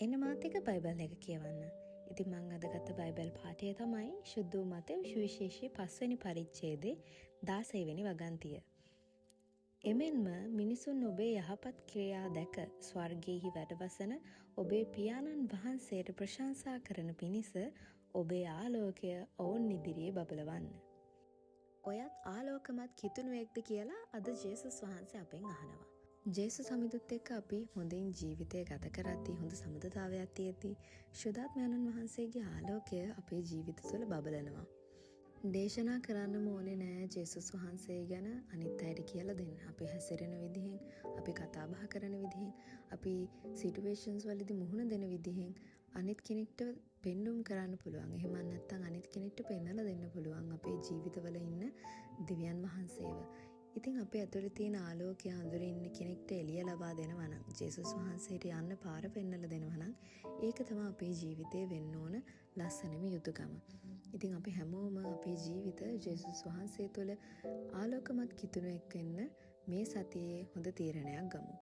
එන්න මාත් එක්ක බයිබල් එක කියවන්න. ඉතින් මං අද ගත්ත බයිබල් පාඨය තමයි ශුද්ධ වූ මතෙව් සුවිශේෂයේ 5 වෙනි පරිච්ඡේදයේ 16 වෙනි වගන්තිය. එමෙන්ම මිනිසුන් ඔබේ යහපත් ක්‍රියා දැක ස්වර්ගයෙහි වැඩවසන ඔබේ පියාණන් වහන්සේට ප්‍රශංසා කරන පිණිස ඔබේ ආලෝකය ඔවුන් ඉදිරියේ බබලවන්න. ඔයත් ආලෝකමත් කිතුණුවෙක්ද කියලා අද ජේසුස් වහන්සේ අපෙන් අහනවා. ජේසුස් සමිඳුත් එක්ක අපි හොඳින් ජීවිතය ගත කරද්දී හොඳ සමබරතාවයක් තියෙද්දී ශුද්ධාත්මයන්න් වහන්සේගේ ආලෝකය අපේ ජීවිත තුළ බබලනවා. දේශනා කරන්නම ඕනේ නෑ ජේසුස් වහන්සේ ගැන අනිත් අයට කියලා දෙන්න. අපි හැසිරෙන විදිහෙන්, අපි කතා බහ කරන විදිහෙන්, අපි සිටුේෂන්ස් වලදී මුහුණ දෙන විදිහෙන් අනිත් කෙනෙක්ට පෙන්눔 කරන්න පුළුවන්. එහෙම නැත්නම් අනිත් කෙනෙක්ට පෙන්වලා දෙන්න පුළුවන් අපේ ජීවිතවල ඉන්න දිව්‍යයන් වහන්සේව. ඉතින් අපේ ඇතුළේ තියෙන ආලෝකය අඳුරේ ඉන්න කෙනෙක්ට එළිය ලබා දෙනවා නම්, ජේසුස් වහන්සේට යන්න පාර පෙන්වලා දෙනවා නම්, ඒක තමයි අපේ ජීවිතේ වෙන්න ඕන ලස්සනම යුතුයකම. ඉතින් අපි හැමෝම අපේ ජීවිත ජේසුස් වහන්සේ තුළ ආලෝකමත් කිතුණුවෙක් වෙන්න මේ සතියේ හොඳ තීරණයක් ගමු.